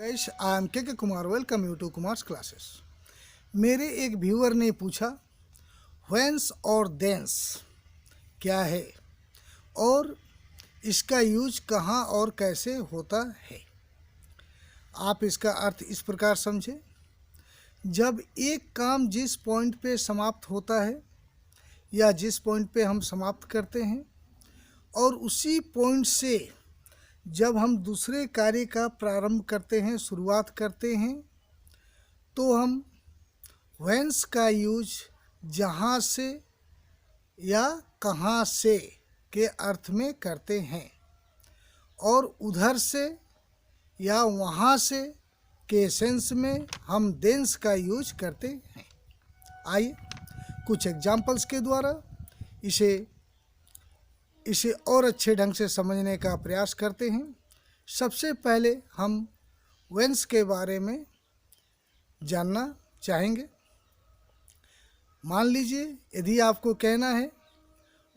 Guys, I am K Kumar. Welcome you to Kumar's classes. मेरे एक viewer ने पूछा व्हेंस और देंस क्या है और इसका यूज कहाँ और कैसे होता है। आप इसका अर्थ इस प्रकार समझें। जब एक काम जिस पॉइंट पे समाप्त होता है या जिस पॉइंट पे हम समाप्त करते हैं और उसी पॉइंट से जब हम दूसरे कार्य का प्रारंभ करते हैं, शुरुआत करते हैं, तो हम व्हेंस का यूज जहाँ से या कहाँ से के अर्थ में करते हैं और उधर से या वहाँ से के सेंस में हम देंस का यूज करते हैं। आइए कुछ एग्जाम्पल्स के द्वारा इसे और अच्छे ढंग से समझने का प्रयास करते हैं। सबसे पहले हम व्हेंस के बारे में जानना चाहेंगे। मान लीजिए यदि आपको कहना है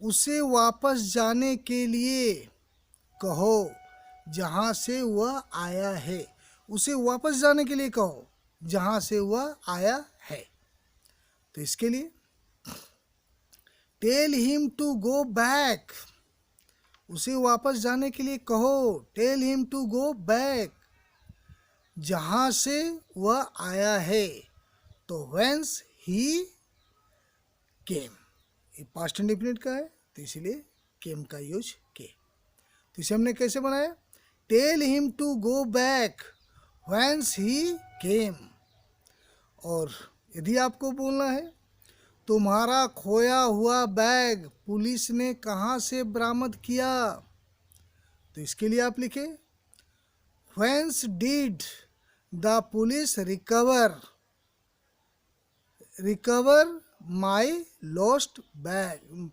उसे वापस जाने के लिए कहो जहाँ से वह आया है। उसे वापस जाने के लिए कहो जहाँ से वह आया है। तो इसके लिए tell him to go back. उसे वापस जाने के लिए कहो tell him to go back, जहाँ से वह आया है। तो व्हेंस ही केम, ये पास्ट इंडेफिनिट का है तो इसीलिए केम का यूज के। तो इसे हमने कैसे बनाया? Tell him to go back whence he came. और यदि आपको बोलना है तुम्हारा खोया हुआ बैग पुलिस ने कहाँ से बरामद किया, तो इसके लिए आप लिखे whence did the police recover my lost bag,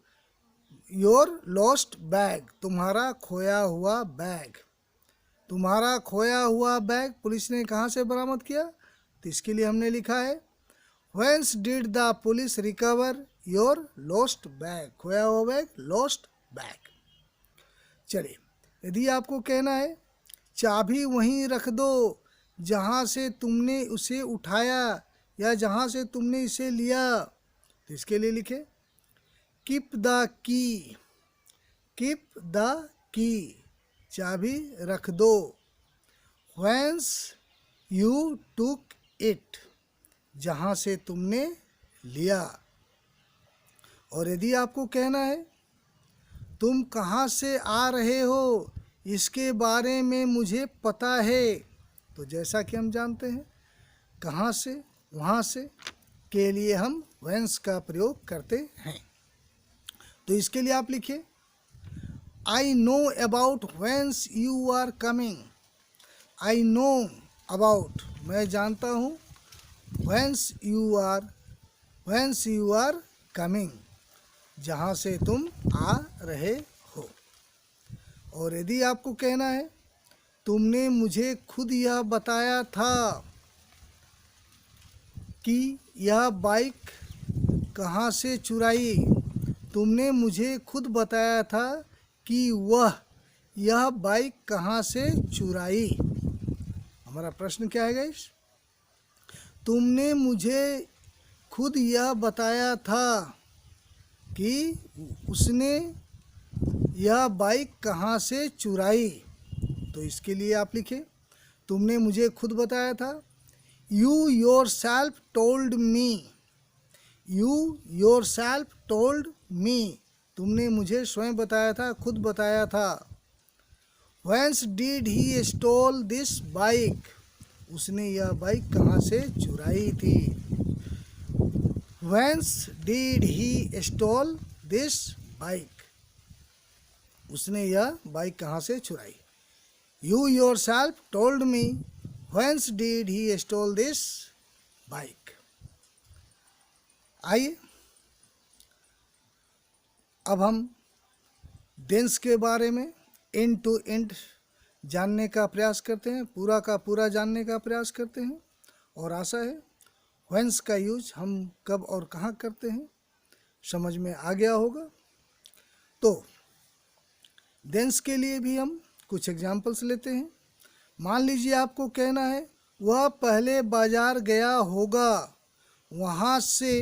your lost bag. तुम्हारा खोया हुआ बैग, तुम्हारा खोया हुआ बैग पुलिस ने कहाँ से बरामद किया। तो इसके लिए हमने लिखा है whence did the police recover your lost bag, खोया हुआ बैग, लॉस्ट बैग। चलिए, यदि आपको कहना है चाबी वहीं रख दो जहाँ से तुमने उसे उठाया या जहाँ से तुमने इसे लिया, तो इसके लिए लिखे keep the key, keep the key, चाबी रख दो। व्हेंस यू टुक इट, जहाँ से तुमने लिया। और यदि आपको कहना है तुम कहाँ से आ रहे हो इसके बारे में मुझे पता है, तो जैसा कि हम जानते हैं कहाँ से, वहाँ से के लिए हम व्हेंस का प्रयोग करते हैं। तो इसके लिए आप लिखिए I know about whence you are coming. I know about, मैं जानता हूँ, व्हेंस यू आर कमिंग, जहाँ से तुम आ रहे हो। और यदि आपको कहना है तुमने मुझे खुद यह बताया था कि यह बाइक कहाँ से चुराई, तुमने मुझे खुद बताया था कि यह बाइक कहाँ से चुराई। हमारा प्रश्न क्या है गाइस? तुमने मुझे खुद यह बताया था कि उसने यह बाइक कहाँ से चुराई। तो इसके लिए आप लिखें तुमने मुझे खुद बताया था, you yourself told me, you yourself told me, तुमने मुझे स्वयं बताया था, खुद बताया था। Whence did he stole this bike, उसने यह बाइक कहाँ से चुराई थी। Whence did he stole this bike, उसने यह बाइक कहाँ से चुराई। You yourself told me whence did he stole this bike. आइए अब हम देंस के बारे में एंड टू एंड जानने का प्रयास करते हैं, पूरा का पूरा जानने का प्रयास करते हैं। और आशा है व्हेंस का यूज हम कब और कहाँ करते हैं समझ में आ गया होगा। तो देंस के लिए भी हम कुछ एग्जाम्पल्स लेते हैं। मान लीजिए आपको कहना है वह पहले बाजार गया होगा, वहाँ से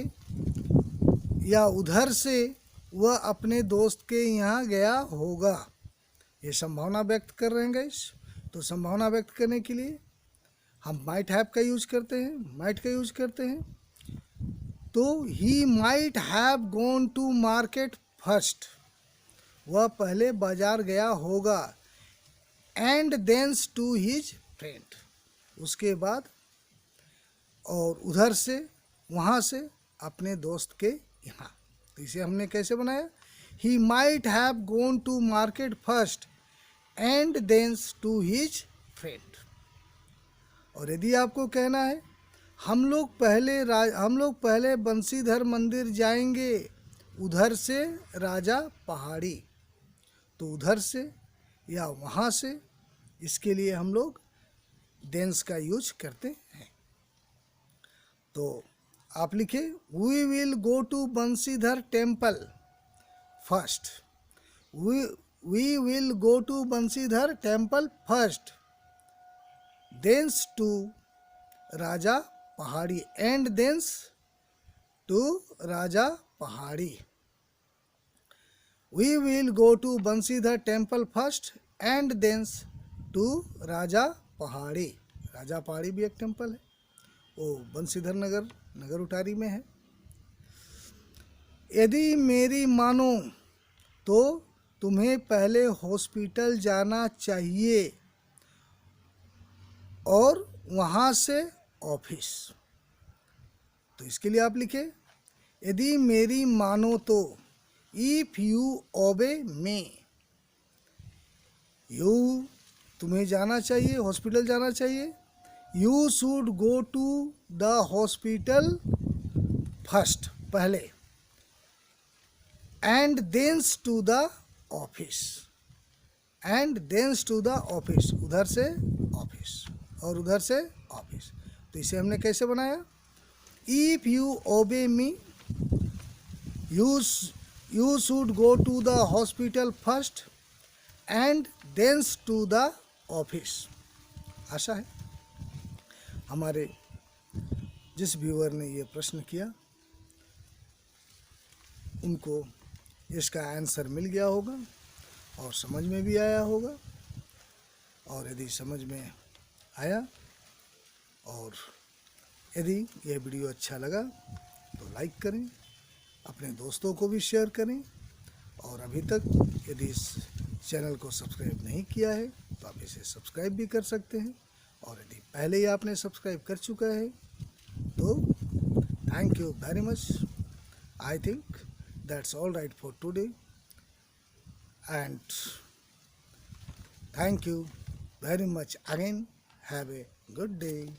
या उधर से वह अपने दोस्त के यहाँ गया होगा। ये संभावना व्यक्त कर रहे हैं गाइस। तो संभावना व्यक्त करने के लिए हम माइट हैव का यूज करते हैं, माइट का यूज करते हैं। तो he might have gone to market first, वह पहले बाजार गया होगा। And thence to his friend, उसके बाद और उधर से वहाँ से अपने दोस्त के यहाँ। तो इसे हमने कैसे बनाया? He might have gone to market first and thence to his friend. और यदि आपको कहना है हम लोग पहले बंसीधर मंदिर जाएंगे, उधर से राजा पहाड़ी, तो उधर से या वहाँ से, इसके लिए हम लोग देंस का यूज करते हैं। तो आप लिखे we will go to Bansidhar temple first, we will go to Bansidhar temple first, thence to Raja Pahadi, and thence to Raja Pahadi. We will go to Bansidhar temple first and thence to Raja Pahadi. Raja पहाड़ी भी एक टेम्पल है, वो बंसीधर नगर उटारी में है। यदि मेरी मानो तो तुम्हें पहले हॉस्पिटल जाना चाहिए और वहाँ से ऑफिस। तो इसके लिए आप लिखे यदि मेरी मानो तो, if you obey me, you तुम्हें जाना चाहिए, हॉस्पिटल जाना चाहिए। You should go to the hospital first, पहले, and thence to the office, and thence to the office, उधर से ऑफिस और उधर से ऑफिस। तो इसे हमने कैसे बनाया? If you obey me, you should go to the hospital first and thence to the office. आशा है हमारे जिस व्यूअर ने ये प्रश्न किया उनको इसका आंसर मिल गया होगा और समझ में भी आया होगा। और यदि समझ में आया और यदि यह वीडियो अच्छा लगा तो लाइक करें, अपने दोस्तों को भी शेयर करें। और अभी तक यदि इस चैनल को सब्सक्राइब नहीं किया है तो आप इसे सब्सक्राइब भी कर सकते हैं। और यदि पहले ही आपने सब्सक्राइब कर चुका है तो thank you very much. I think that's all right for today and thank you very much again. Have a good day.